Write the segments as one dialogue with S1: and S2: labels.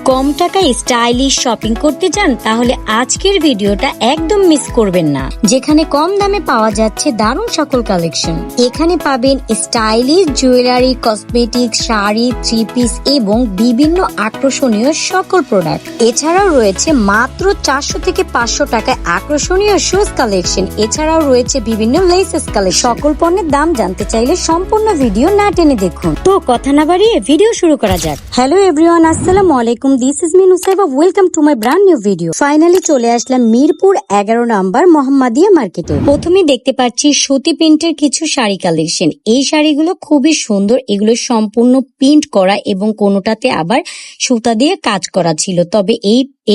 S1: কম টাকায় stylish shopping করতে চান তাহলে আজকের ভিডিওটা একদম মিস করবেন না। যেখানে কম দামে পাওয়া যাচ্ছে দারুণ সকল কালেকশন। এখানে পাবেন stylish jewellery, cosmetics, sari, three piece এবং বিভিন্ন আকর্ষণীয় সকল প্রোডাক্ট। এছাড়াও রয়েছে মাত্র 400 থেকে 500 টাকায় আকর্ষণীয় শুজ কালেকশন। এছাড়াও রয়েছে বিভিন্ন লেসেস কালেকশন। সকল পণ্যের দাম জানতে চাইলে সম্পূর্ণ ভিডিও না টেনে দেখুন। তো কথা না বাড়িয়ে ভিডিও শুরু করা যাক। হ্যালো এভরিওয়ান, আসসালামু আলাইকুম। This is me Nusaiba, welcome to my brand new video. Finally চলে আসলাম মিরপুর 11 নাম্বার মোহাম্মদিয়া মার্কেটে। প্রথমে দেখতে পাচ্ছি সুতি প্রিন্টের কিছু শাড়ি কালেকশন। এই শাড়িগুলো খুবই সুন্দর। এগুলো সম্পূর্ণ প্রিন্ট করা এবং কোনোটাতে আবার সুতা দিয়ে কাজ করা ছিল। তবে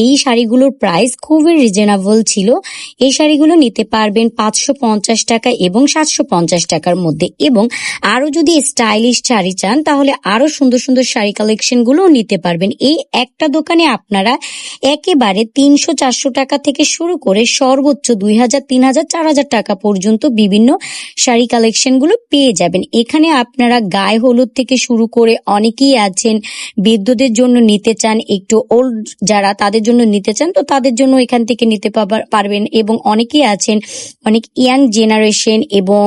S1: এই শাড়িগুলোর প্রাইস খুবই রিজনেবল ছিল। এই শাড়িগুলো নিতে পারবেন 550 টাকা এবং 750 টাকার মধ্যে। এবং আরো যদি স্টাইলিশ শাড়ি চান তাহলে আরো সুন্দর সুন্দর শাড়ি কালেকশন গুলো নিতে পারবেন। এই একটা দোকানে আপনারা একেবারে 300-400 টাকা থেকে শুরু করে সর্বোচ্চ 2000, 3000, 4000 টাকা পর্যন্ত বিভিন্ন শাড়ি কালেকশন গুলো পেয়ে যাবেন। এখানে আপনারা গায়ে হলুদ থেকে শুরু করে অনেকেই আছেন বৃদ্ধদের জন্য নিতে চান, একটু ওল্ড যারা তাদের জন্য নিতে চান তো তাদের জন্য এখান থেকে নিতে পারবেন। এবং অনেকেই আছেন অনেক ইয়াং জেনারেশন এবং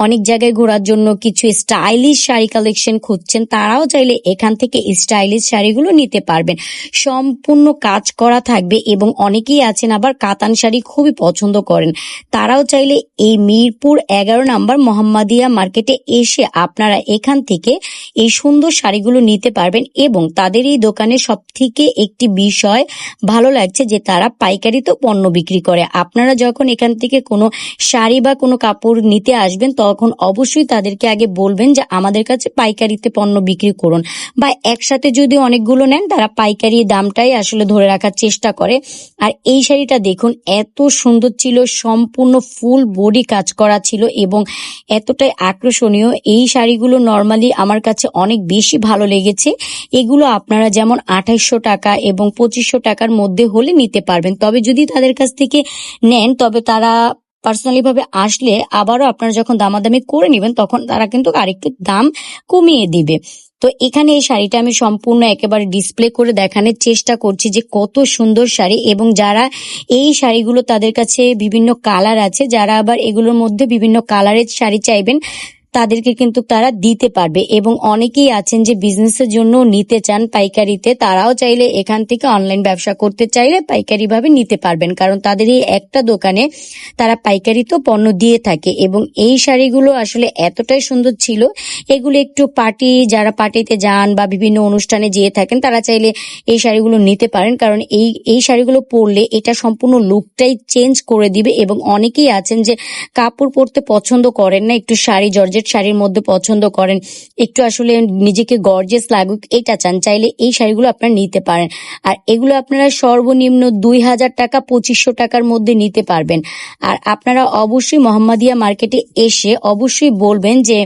S1: অনেক জায়গায় ঘোরার জন্য কিছু স্টাইলিশ শাড়ি কালেকশন খুঁজছেন, তারাও চাইলে এখান থেকে স্টাইলিশ শাড়িগুলো নিতে পারবেন। সম্পূর্ণ কাজ করা থাকবে এবং অনেকেই আছেন আবার কাতান শাড়ি খুবই পছন্দ করেন, তারাও চাইলে এই মিরপুর 11 নাম্বার মোহাম্মদিয়া মার্কেটে এসে আপনারা এখান থেকে এই সুন্দর শাড়িগুলো নিতে পারবেন। এবং তাদের এই দোকানে সব থেকে একটি বিষয় ভালো লাগছে যে তারা পাইকারিতে পণ্য বিক্রি করে। আপনারা যখন এখান থেকে কোনো শাড়ি বা কোনো কাপড় নিতে আসবেন তখন অবশ্যই তাদেরকে আগে বলবেন যে আমাদের কাছে পাইকারিতে পণ্য বিক্রি করুন, বা একসাথে যদি অনেকগুলো নেন তারা পাইকারি দামটাই আসলে ধরে রাখার চেষ্টা করে। আর এই শাড়িটা দেখুন এত সুন্দর ছিল, সম্পূর্ণ ফুল বডি কাজ করা ছিল এবং এতটাই আকর্ষণীয়। এই শাড়িগুলো নর্মালি আমার কাছে অনেক বেশি ভালো লেগেছে। এগুলো আপনারা যেমন 2800 টাকা এবং 2500 টাকার মধ্যে হলে নিতে পারবেন। তবে যদি তাদের কাছ থেকে নেন তবে তারা পার্সোনালি ভাবে আসলে আবারও আপনারা যখন দামাদামি করে নেবেন তখন তারা কিন্তু আরেকটু দাম কমিয়ে দিবে। তো এখানে এই শাড়িটা আমি সম্পূর্ণ একেবারে ডিসপ্লে করে দেখানোর চেষ্টা করছি যে কত সুন্দর শাড়ি। এবং যারা এই শাড়িগুলো তাদের কাছে বিভিন্ন কালার আছে, যারা আবার এগুলোর মধ্যে বিভিন্ন কালারের শাড়ি চাইবেন তাদেরকে কিন্তু তারা দিতে পারবে। এবং অনেকেই আছেন যে বিজনেসের জন্য নিতে চান পাইকারিতে, তারাও চাইলে এখান থেকে অনলাইন ব্যবসা করতে চাইলে পাইকারি ভাবে নিতে পারবেন, কারণ তাদের এই একটা দোকানে তারা পাইকারিতেও পণ্য দিয়ে থাকে। এবং এই শাড়িগুলো আসলে এতটাই সুন্দর ছিল, এগুলো একটু যারা পার্টিতে যান বা বিভিন্ন অনুষ্ঠানে যেয়ে থাকেন তারা চাইলে এই শাড়িগুলো নিতে পারেন, কারণ এই শাড়িগুলো পরলে এটা সম্পূর্ণ লুকটাই চেঞ্জ করে দিবে। এবং অনেকেই আছেন যে কাপড় পরতে পছন্দ করেন না, একটু জর্জেট শাড়ির মধ্যে পছন্দ করেন, একটু আসলে নিজেকে গর্জিয়াস লাগুক এটা চান, চাইলে এই শাড়িগুলো আপনারা নিতে পারেন। আর এগুলো আপনারা সর্বনিম্ন 2000 টাকা 2500 টাকার মধ্যে নিতে পারবেন। আর আপনারা অবশ্যই মোহাম্মদিয়া মার্কেটে এসে অবশ্যই বলবেন যে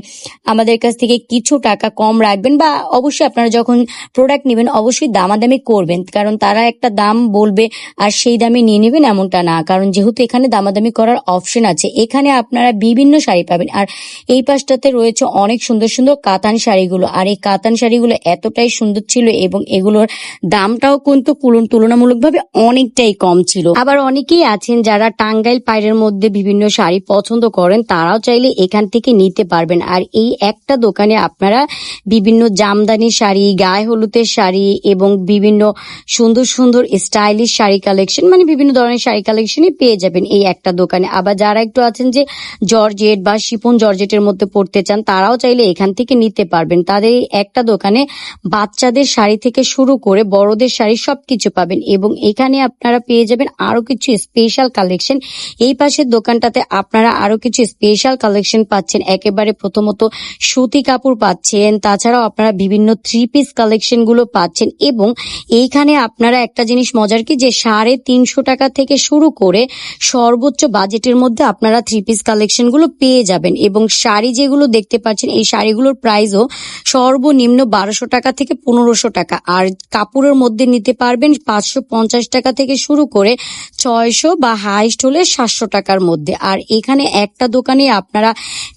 S1: আমাদের কাছ থেকে কিছু টাকা কম রাখবেন, বা অবশ্যই আপনারা যখন প্রোডাক্ট নেবেন অবশ্যই দামাদামি করবেন, কারণ তারা একটা দাম বলবে আর সেই দামে নিয়ে নেবেন এমনটা না, কারণ যেহেতু এখানে দামাদামি করার অপশন আছে। এখানে আপনারা বিভিন্ন শাড়ি পাবেন। আর এই পাশটাতে রয়েছে অনেক সুন্দর সুন্দর কাতান শাড়িগুলো। আর এই কাতান শাড়িগুলো এতটাই সুন্দর ছিল এবং এগুলোর দামটাও কিন্তু তুলনামূলকভাবে অনেকটাই কম ছিল। আবার অনেকেই আছেন যারা টাঙ্গাইল পাইরের মধ্যে বিভিন্ন শাড়ি পছন্দ করেন, তারাও চাইলে এখান থেকে নিতে পারবেন। আর এই একটা দোকানে আপনারা বিভিন্ন জামদানি শাড়ি, গায়ে হলুদের শাড়ি এবং বিভিন্ন সুন্দর সুন্দর স্টাইলিশ শাড়ি কালেকশন, মানে বিভিন্ন ধরনের শাড়ি কালেকশনই পেয়ে যাবেন এই একটা দোকানে। আবার যারা একটু আছেন যে জর্জেট বা শিফন জর্জেটের মধ্যে পড়তে চান তারাও চাইলে এখান থেকে নিতে পারবেন। তাদের একটা দোকানে বাচ্চাদের শাড়ি থেকে শুরু করে বড়দের শাড়ি সবকিছু পাবেন। এবং এখানে আপনারা পেয়ে যাবেন আরো কিছু স্পেশাল কালেকশন। এই পাশের দোকানটাতে আপনারা আরো কিছু স্পেশাল কালেকশন পাচ্ছেন। একেবারে প্রথমত সুতি কাপড় পাচ্ছেন, তাছাড়াও আপনারা বিভিন্ন থ্রি পিস কালেকশন গুলো পাচ্ছেন। এবং এইখানে আপনারা একটা জিনিস মজার কি যে 350 টাকা থেকে শুরু করে সর্বোচ্চ বাজেটের মধ্যে আপনারা থ্রি পিস কালেকশন গুলো পেয়ে যাবেন। এবং শাড়ি যেগুলো দেখতে পাচ্ছেন এই শাড়িগুলোর প্রাইসও সর্বনিম্ন 1200 টাকা থেকে 1500 টাকা। আর কাপড়ের মধ্যে নিতে পারবেন 550 টাকা থেকে শুরু করে 600 বা হাইস্ট হলে 700 টাকার মধ্যে। আর এখানে একটা দোকানে আপনারা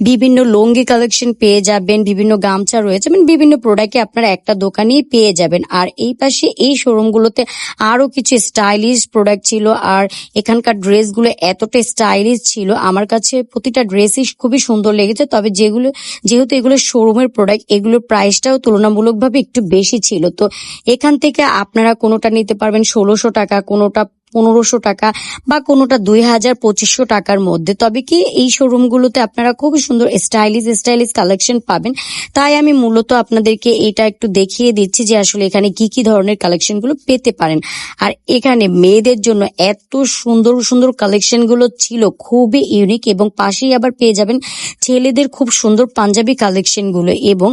S1: বিভিন্ন লুঙ্গি কালেকশন পেয়ে যাবেন, বিভিন্ন গামছা রয়েছে, মানে বিভিন্ন প্রোডাক্টে আপনারা একটা দোকানেই পেয়ে যাবেন। আর এই পাশে এই শোরুমগুলোতে আরো কিছু স্টাইলিশ প্রোডাক্ট ছিল। আর এখানকার ড্রেসগুলো এতটা স্টাইলিশ ছিল, আমার কাছে প্রতিটা ড্রেসই খুবই সুন্দর লেগেছে। তবে যেহেতু এগুলো শোরুমের প্রোডাক্ট, এগুলোর প্রাইসটাও তুলনামূলকভাবে একটু বেশি ছিল। তো এখান থেকে আপনারা কোনোটা নিতে পারবেন 1600 টাকা, কোনোটা 1500 টাকা বা কোনোটা 2000-2500 টাকার মধ্যে। তবে কি এই শোরুমগুলোতে আপনারা খুবই সুন্দর স্টাইলিশ কালেকশন পাবেন। তাই আমি মূলত আপনাদেরকে এটা একটু দেখিয়ে দিচ্ছি যে আসলে এখানে কি কি ধরনের কালেকশন গুলো পেতে পারেন। আর এখানে মেয়েদের জন্য এত সুন্দর কালেকশন গুলো ছিল, খুবই ইউনিক। এবং পাশেই আবার পেয়ে যাবেন ছেলেদের খুব সুন্দর পাঞ্জাবি কালেকশন গুলো। এবং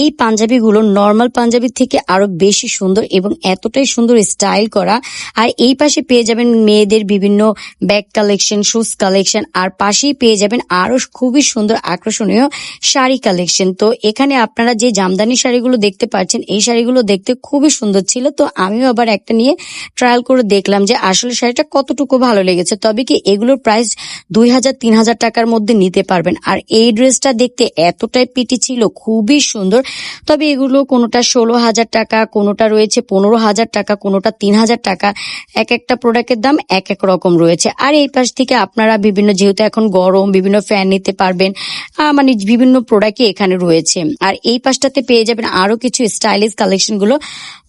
S1: এই পাঞ্জাবিগুলো নর্মাল পাঞ্জাবির থেকে আরো বেশি সুন্দর এবং এতটাই সুন্দর স্টাইল করা। আর এই পাশে পেয়ে যাবেন মেয়েদের বিভিন্ন ব্যাগ কালেকশন, শুজ কালেকশন। আর পাশেই পেয়ে যাবেন আরো খুবই সুন্দর আকর্ষণীয় শাড়ি কালেকশন। তো এখানে আপনারা যে জামদানি শাড়িগুলো দেখতে পাচ্ছেন, এই শাড়িগুলো দেখতে খুবই সুন্দর ছিল। তো আমিও আবার একটা নিয়ে ট্রায়াল করে দেখলাম যে আসলে শাড়িটা কতটুকু ভালো লেগেছে। তবে কি এগুলোর প্রাইস 2000-3000 টাকার মধ্যে নিতে পারবেন। আর এই ড্রেসটা দেখতে এতটাই পিটি ছিল, খুবই সুন্দর। তবে এগুলো কোনোটা 16,000 টাকা, কোনোটা রয়েছে 15,000 টাকা, কোনোটা 3,000 টাকা। এক একটা প্রোডাক্টের দাম এক এক রকম রয়েছে। আর এই পাশ থেকে আপনারা বিভিন্ন, যেহেতু এখন গরম, বিভিন্ন ফ্যান নিতে পারবেন, মানে বিভিন্ন প্রোডাক্টই এখানে রয়েছে। আর এই পাশটাতে পেয়ে যাবেন আরো কিছু স্টাইলিশ কালেকশন গুলো।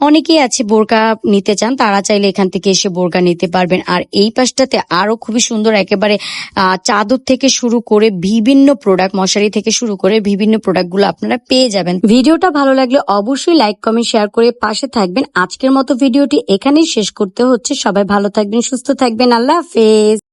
S1: অনেকেই আছে বোরকা নিতে চান, তারা চাইলে এখান থেকে এসে বোরকা নিতে পারবেন। আর এই পাশটাতে আরো খুবই সুন্দর একেবারে চাদর থেকে শুরু করে বিভিন্ন প্রোডাক্ট, মশারি থেকে শুরু করে বিভিন্ন প্রোডাক্ট গুলো আপনারা পেয়ে যাবেন। ভিডিওটা ভালো লাগলে অবশ্যই লাইক, কমেন্ট, শেয়ার করে পাশে থাকবেন। আজকের মতো ভিডিওটি এখানেই শেষ করতে হচ্ছে। সবাই ভালো থাকবেন, সুস্থ থাকবেন। আল্লাহ হাফেজ।